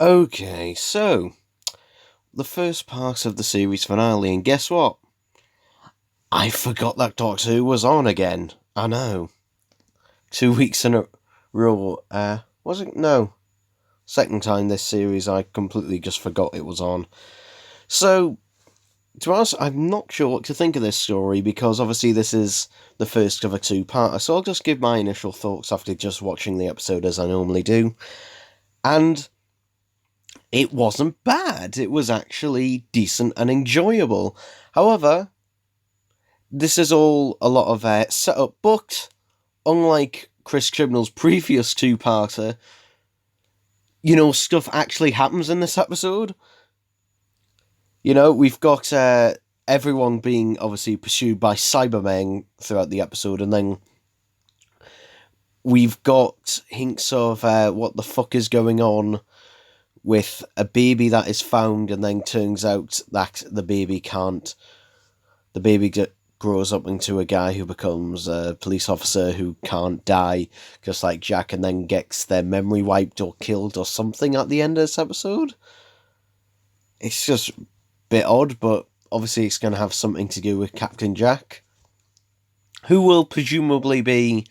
Okay, so the first part of the series finale, and guess what? I forgot that Doctor Who was on again. I know. 2 weeks in a row. Was it? No. Second time this series, I completely just forgot it was on. So, to be honest, I'm not sure what to think of this story because obviously this is the first of a two-parter. So I'll just give my initial thoughts after just watching the episode as I normally do. And it wasn't bad. It was actually decent and enjoyable. However, this is all a lot of setup, but unlike Chris Chibnall's previous two-parter, stuff actually happens in this episode. We've got everyone being obviously pursued by Cybermen throughout the episode, and then we've got hints of what the fuck is going on with a baby that is found, and then turns out that the baby grows up into a guy who becomes a police officer who can't die, just like Jack, and then gets their memory wiped or killed or something at the end of this episode. It's just a bit odd, but obviously it's going to have something to do with Captain Jack, who will presumably be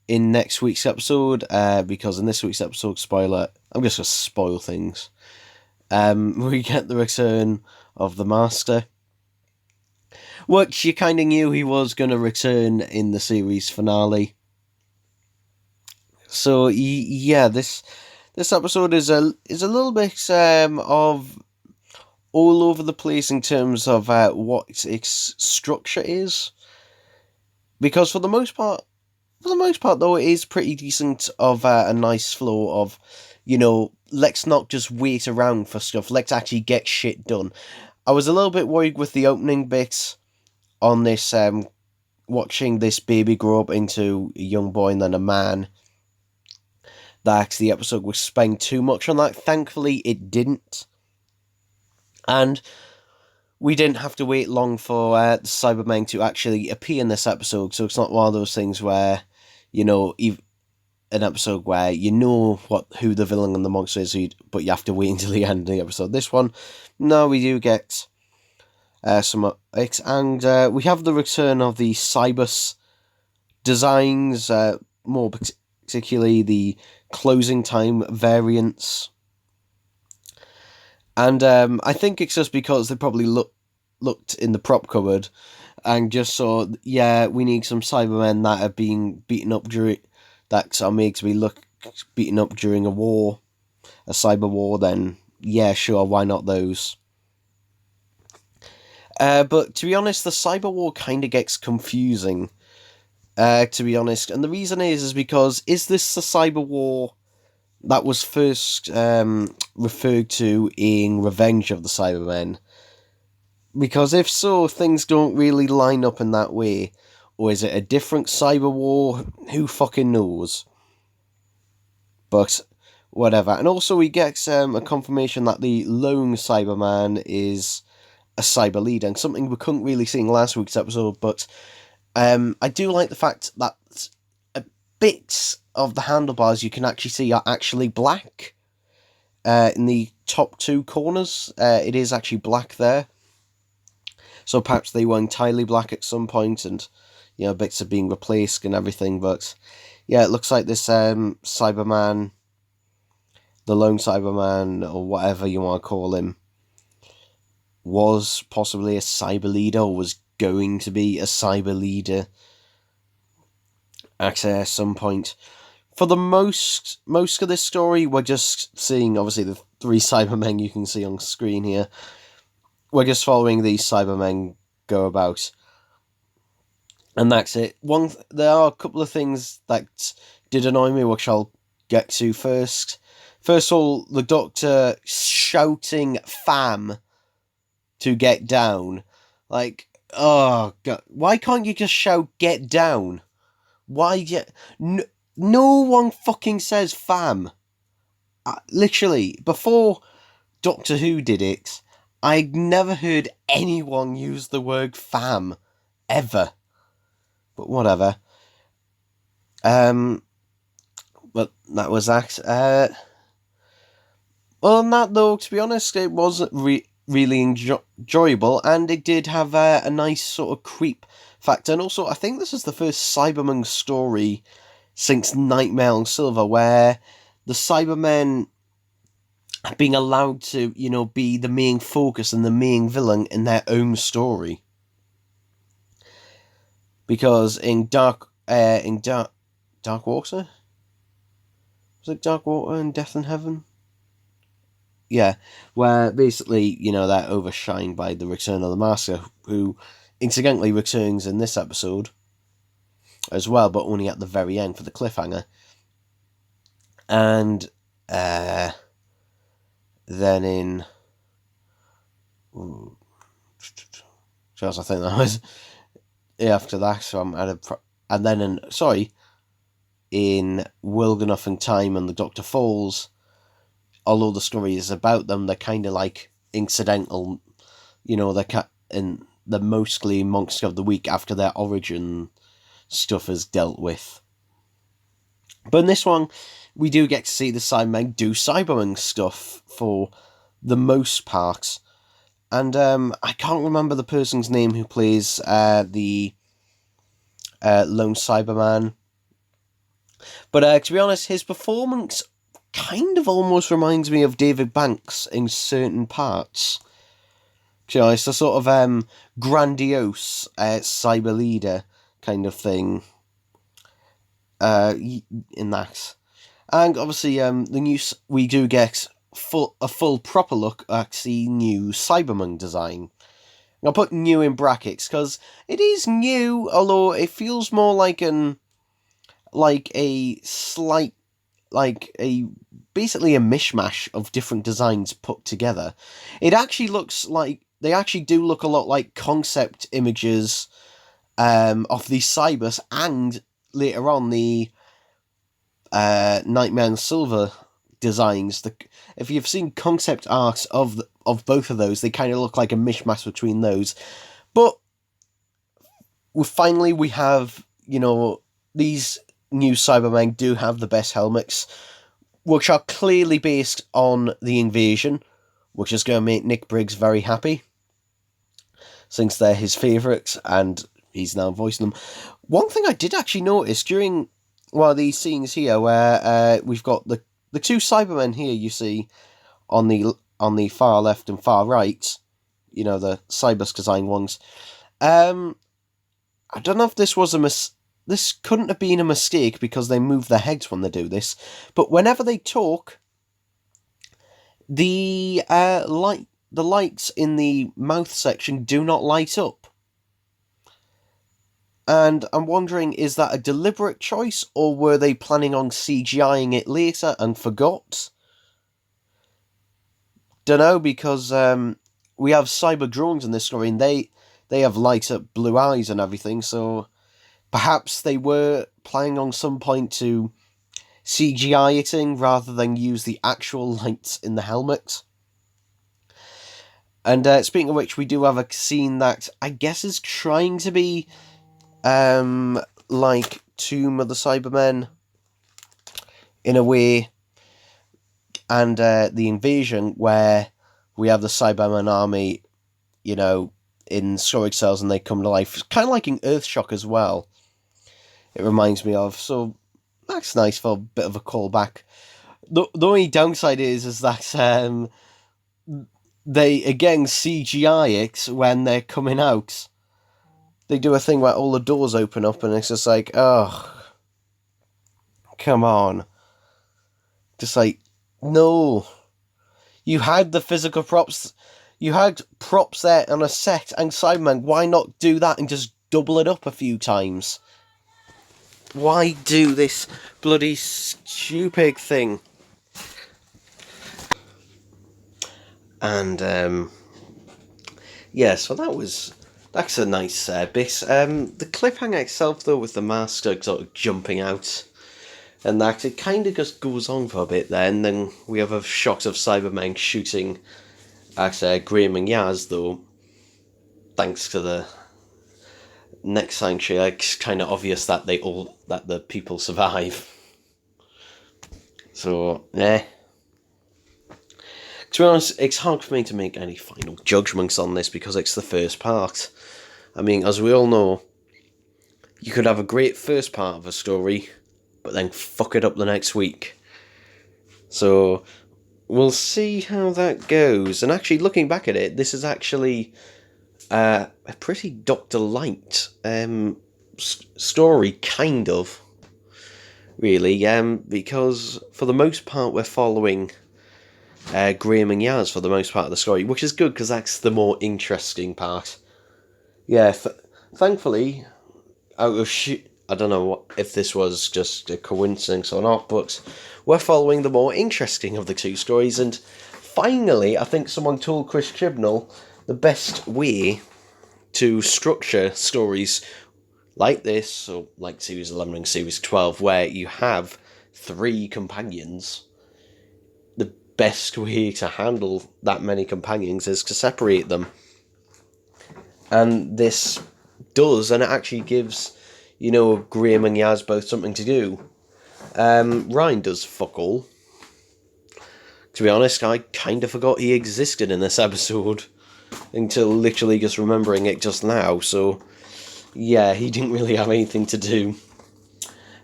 in next week's episode, because in this week's episode, spoiler, I'm just going to spoil things, we get the return of the Master, which you kind of knew he was going to return in the series finale. So yeah, this episode is a little bit of all over the place in terms of what its structure is, because for the most part though, it is pretty decent of a nice flow of, let's not just wait around for stuff, let's actually get shit done. I was a little bit worried with the opening bit on this, watching this baby grow up into a young boy and then a man, that the episode would spend too much on that. Thankfully, it didn't. And we didn't have to wait long for the Cybermen to actually appear in this episode, so it's not one of those things where, an episode where who the villain and the monster is, but you have to wait until the end of the episode. This one, no, we do get some X, and we have the return of the Cybus designs, more particularly the closing time variants. And I think it's just because they probably looked in the prop cupboard and just saw, we need some Cybermen that are being beaten up that are made to be look beaten up during a war, a cyber war. Then sure, why not those? But to be honest, the cyber war kind of gets confusing. To be honest, and the reason is because is this the cyber war that was first referred to in Revenge of the Cybermen? Because if so, things don't really line up in that way. Or is it a different cyber war? Who fucking knows? But whatever. And also we get a confirmation that the lone Cyberman is a cyber leader, and something we couldn't really see in last week's episode, but I do like the fact that bits of the handlebars you can actually see are actually black. In the top two corners, it is actually black there. So perhaps they were entirely black at some point, and bits are being replaced and everything. But yeah, it looks like this Cyberman, the lone Cyberman, or whatever you want to call him, was possibly a cyber leader, or was going to be a cyber leader at some point. For the most of this story, we're just seeing, obviously, the three Cybermen you can see on screen here. We're just following these Cybermen go about, and that's it. There are a couple of things that did annoy me, which I'll get to first. First of all, the Doctor shouting "Fam" to get down. Like, oh god, why can't you just shout "Get down"? Why no one fucking says "fam"? Literally, before Doctor Who did it, I'd never heard anyone use the word "fam" ever. But whatever. But that was that. Other than that, though, to be honest, it was really enjoyable, and it did have a nice sort of creep factor. And also, I think this is the first Cybermen story since Nightmare on Silver where the Cybermen are being allowed to, be the main focus and the main villain in their own story. Because in Dark Water? Was it Dark Water and Death in Heaven? Yeah, where basically, they're overshined by the Return of the Master, who incidentally returns in this episode as well, but only at the very end for the cliffhanger. And then in... Charles, I think that was... after that, so I'm at a... And then in World Enough in Time and the Doctor Falls, although the story is about them, they're kind of like incidental, they're mostly Monster of the Week after their origin stuff is dealt with. But in this one, we do get to see the Cybermen do Cybermen stuff for the most part. And I can't remember the person's name who plays the lone Cyberman. But to be honest, his performance kind of almost reminds me of David Banks in certain parts. It's a sort of grandiose cyber leader kind of thing in that. And obviously, we do get a full proper look at the new Cybermen design. I'll put new in brackets because it is new, although it feels more like basically a mishmash of different designs put together. It actually looks like they actually do look a lot like concept images of the Cybers and later on the Nightmare and Silver designs. If you've seen concept art of both of those, they kind of look like a mishmash between those. But finally we have, these new Cybermen do have the best helmets, which are clearly based on the Invasion, which is going to make Nick Briggs very happy, since they're his favourites, and he's now voicing them. One thing I did actually notice during one of these scenes here, where we've got the two Cybermen here, you see, on the far left and far right, the Cybers design ones. I don't know if this was this couldn't have been a mistake because they move their heads when they do this, but whenever they talk, the lights in the mouth section do not light up. And I'm wondering, is that a deliberate choice, or were they planning on CGIing it later and forgot? Dunno, because we have cyber drones in this story, and they have light up blue eyes and everything, so perhaps they were planning on some point to CGI it in rather than use the actual lights in the helmet. And speaking of which, we do have a scene that I guess is trying to be like Tomb of the Cybermen in a way, and the Invasion, where we have the Cybermen army, in storage cells and they come to life. It's kind of like in Earthshock as well. It reminds me of, so that's nice for a bit of a callback. The only downside is that they again CGI it when they're coming out. They do a thing where all the doors open up and it's just like, oh, come on. Just like, no. You had the physical props. You had props there on a set and Cybermen. Why not do that and just double it up a few times? Why do this bloody stupid thing? And, yeah, so that's a nice bit. The cliffhanger itself, though, with the Master sort of jumping out, and that, it kind of just goes on for a bit there, and then we have a shot of Cybermen shooting at Graham and Yaz, though, thanks to the next sanctuary, it's kind of obvious that that the people survive. So, yeah. To be honest, it's hard for me to make any final judgments on this because it's the first part. I mean, as we all know, you could have a great first part of a story, but then fuck it up the next week. So, we'll see how that goes. And actually, looking back at it, this is actually a pretty Dr. Light story, kind of. Really, because for the most part, we're following Graham and Yaz for the most part of the story, which is good because that's the more interesting part. Yeah, thankfully, I don't know if this was just a coincidence or not, but we're following the more interesting of the two stories, and finally, I think someone told Chris Chibnall the best way to structure stories like this, or like Series 11 and Series 12, where you have 3 companions. The best way to handle that many companions is to separate them. And this does, and it actually gives, Graham and Yaz both something to do. Ryan does fuck all. To be honest, I kind of forgot he existed in this episode until literally just remembering it just now, so yeah, he didn't really have anything to do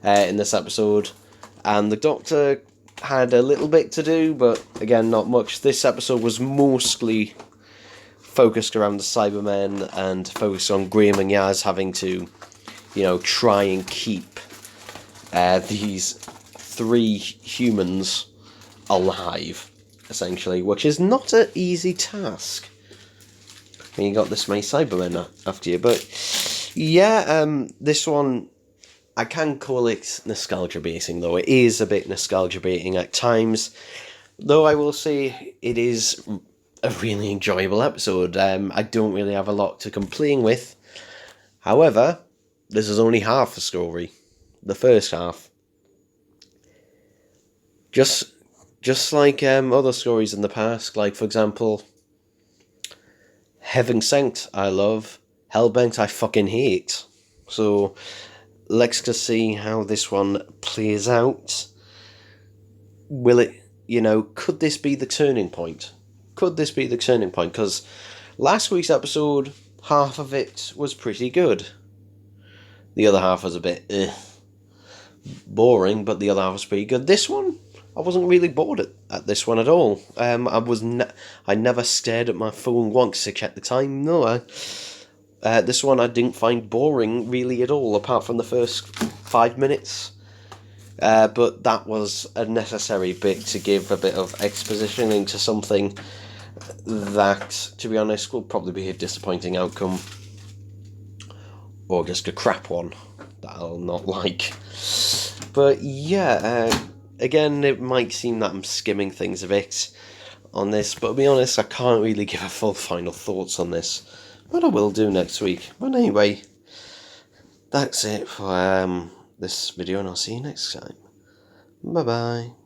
in this episode. And the Doctor had a little bit to do, but again, not much. This episode was mostly focused around the Cybermen and focused on Graham and Yaz having to, try and keep these 3 humans alive, essentially, which is not an easy task when you got this many Cybermen after you. But yeah, this one, I can call it nostalgia baiting, though. It is a bit nostalgia baiting at times, though I will say it is a really enjoyable episode. I don't really have a lot to complain with. However, this is only half the story. The first half. Just like other stories in the past, like, for example, Heaven Sent I love, Hellbent I fucking hate. So, let's just see how this one plays out. Will it, could this be the turning point? Could this be the turning point? Because last week's episode, half of it was pretty good. The other half was a bit boring, but the other half was pretty good. This one, I wasn't really bored at this one at all. I never stared at my phone once to check the time. No, this one I didn't find boring really at all, apart from the first 5 minutes. But that was a necessary bit to give a bit of exposition into something that, to be honest, will probably be a disappointing outcome. Or just a crap one that I'll not like. But yeah, again, it might seem that I'm skimming things a bit on this, but to be honest, I can't really give a full final thoughts on this. But I will do next week. But anyway, that's it for this video, and I'll see you next time. Bye bye.